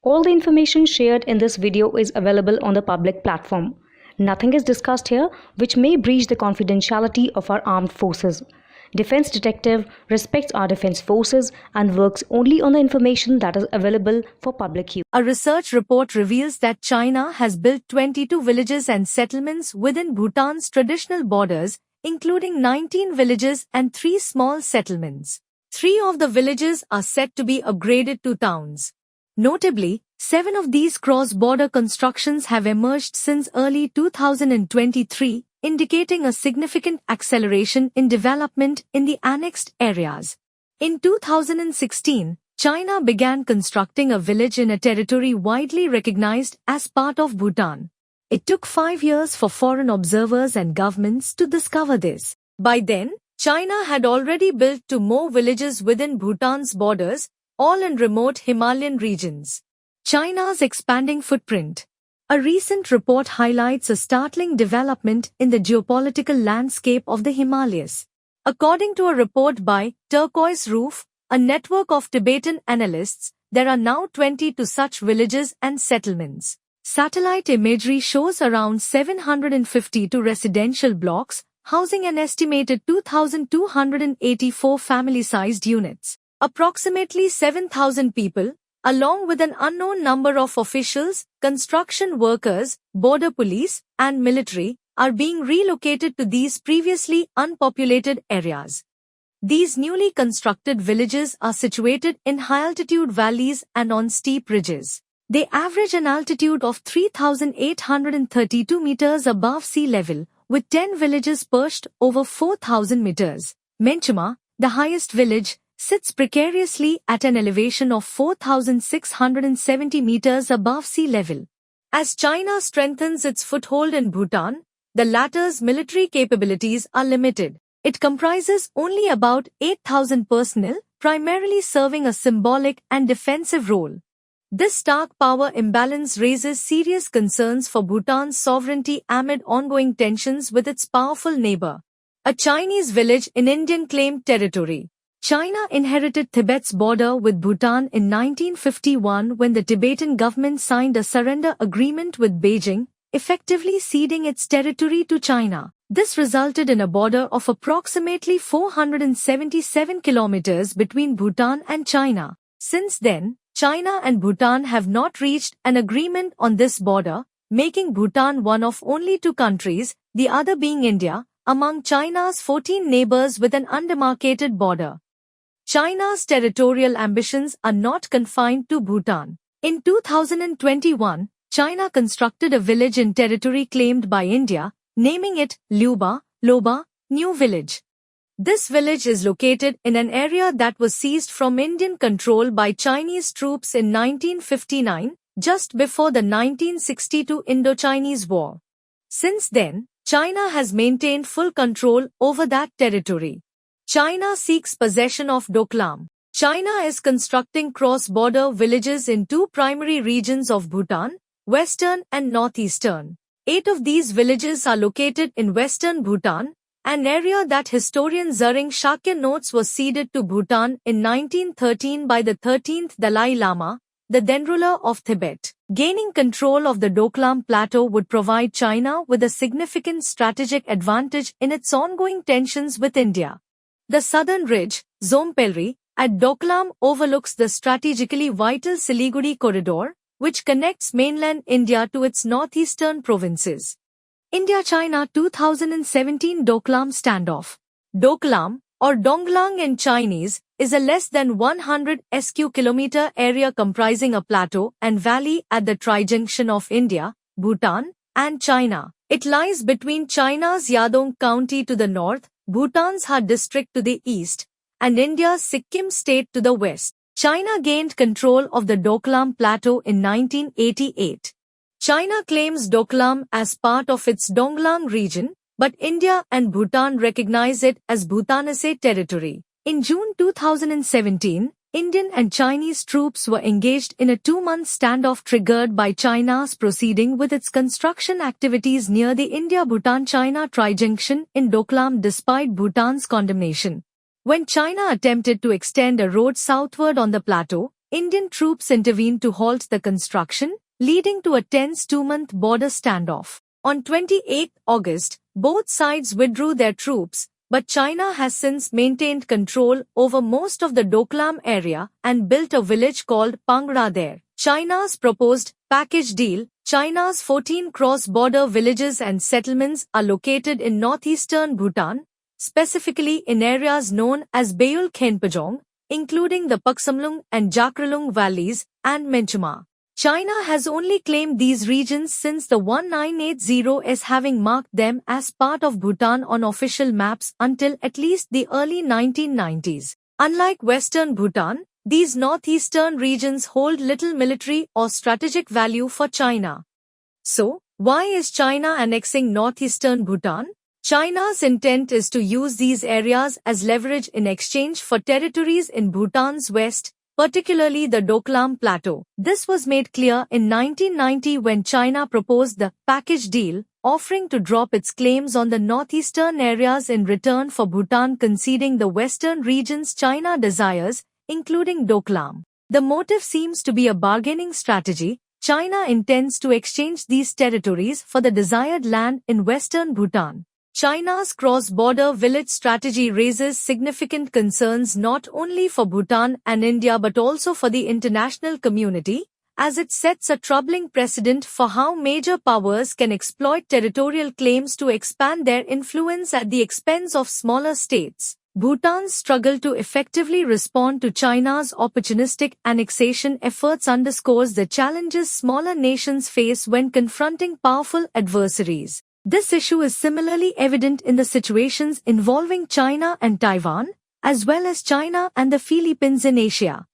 All the information shared in this video is available on the public platform. Nothing is discussed here which may breach the confidentiality of our armed forces. Defense Detective respects our defense forces and works only on the information that is available for public use. A research report reveals that China has built 22 villages and settlements within Bhutan's traditional borders, including 19 villages and 3 small settlements. 3 of the villages are said to be upgraded to towns. Notably, 7 of these cross-border constructions have emerged since early 2023, indicating a significant acceleration in development in the annexed areas. In 2016, China began constructing a village in a territory widely recognized as part of Bhutan. It took 5 years for foreign observers and governments to discover this. By then, China had already built 2 more villages within Bhutan's borders, all in remote Himalayan regions. China's expanding footprint. A recent report highlights a startling development in the geopolitical landscape of the Himalayas. According to a report by Turquoise Roof, a network of Tibetan analysts, there are now 22 such villages and settlements. Satellite imagery shows around 752 residential blocks, housing an estimated 2,284 family-sized units. Approximately 7,000 people, along with an unknown number of officials, construction workers, border police, and military, are being relocated to these previously unpopulated areas. These newly constructed villages are situated in high-altitude valleys and on steep ridges. They average an altitude of 3,832 meters above sea level, with 10 villages perched over 4,000 meters. Menchuma, the highest village, sits precariously at an elevation of 4,670 meters above sea level. As China strengthens its foothold in Bhutan, the latter's military capabilities are limited. It comprises only about 8,000 personnel, primarily serving a symbolic and defensive role. This stark power imbalance raises serious concerns for Bhutan's sovereignty amid ongoing tensions with its powerful neighbor. A Chinese village in Indian-claimed territory. China inherited Tibet's border with Bhutan in 1951 when the Tibetan government signed a surrender agreement with Beijing, effectively ceding its territory to China. This resulted in a border of approximately 477 kilometers between Bhutan and China. Since then, China and Bhutan have not reached an agreement on this border, making Bhutan one of only 2 countries, the other being India, among China's 14 neighbors with an undemarcated border. China's territorial ambitions are not confined to Bhutan. In 2021, China constructed a village in territory claimed by India, naming it Luba, Loba, New Village. This village is located in an area that was seized from Indian control by Chinese troops in 1959, just before the 1962 Indo-Chinese War. Since then, China has maintained full control over that territory. China seeks possession of Doklam. China is constructing cross-border villages in 2 primary regions of Bhutan, western and northeastern. 8 of these villages are located in western Bhutan, an area that historian Zering Shakya notes was ceded to Bhutan in 1913 by the 13th Dalai Lama, the then ruler of Tibet. Gaining control of the Doklam Plateau would provide China with a significant strategic advantage in its ongoing tensions with India. The southern ridge, Zompelri, at Doklam overlooks the strategically vital Siliguri corridor, which connects mainland India to its northeastern provinces. India-China 2017 Doklam standoff. Doklam, or Donglang in Chinese, is a less than 100 sq km area comprising a plateau and valley at the trijunction of India, Bhutan, and China. It lies between China's Yadong County to the north, Bhutan's Ha district to the east, and India's Sikkim state to the west. China gained control of the Doklam Plateau in 1988. China claims Doklam as part of its Donglang region, but India and Bhutan recognize it as Bhutanese territory. In June 2017, Indian and Chinese troops were engaged in a 2-month standoff triggered by China's proceeding with its construction activities near the India-Bhutan-China trijunction in Doklam despite Bhutan's condemnation. When China attempted to extend a road southward on the plateau, Indian troops intervened to halt the construction, leading to a tense two-month border standoff. On 28 August, both sides withdrew their troops, but China has since maintained control over most of the Doklam area and built a village called Pangra there. China's proposed package deal. China's 14 cross-border villages and settlements are located in northeastern Bhutan, specifically in areas known as Bayul Khenpajong, including the Paksamlung and Jakralung valleys, and Menchuma. China has only claimed these regions since the 1980s, having marked them as part of Bhutan on official maps until at least the early 1990s. Unlike Western Bhutan, these northeastern regions hold little military or strategic value for China. So, why is China annexing northeastern Bhutan? China's intent is to use these areas as leverage in exchange for territories in Bhutan's west, particularly the Doklam Plateau. This was made clear in 1990 when China proposed the package deal, offering to drop its claims on the northeastern areas in return for Bhutan conceding the western regions China desires, including Doklam. The motive seems to be a bargaining strategy. China intends to exchange these territories for the desired land in western Bhutan. China's cross-border village strategy raises significant concerns not only for Bhutan and India but also for the international community, as it sets a troubling precedent for how major powers can exploit territorial claims to expand their influence at the expense of smaller states. Bhutan's struggle to effectively respond to China's opportunistic annexation efforts underscores the challenges smaller nations face when confronting powerful adversaries. This issue is similarly evident in the situations involving China and Taiwan, as well as China and the Philippines in Asia.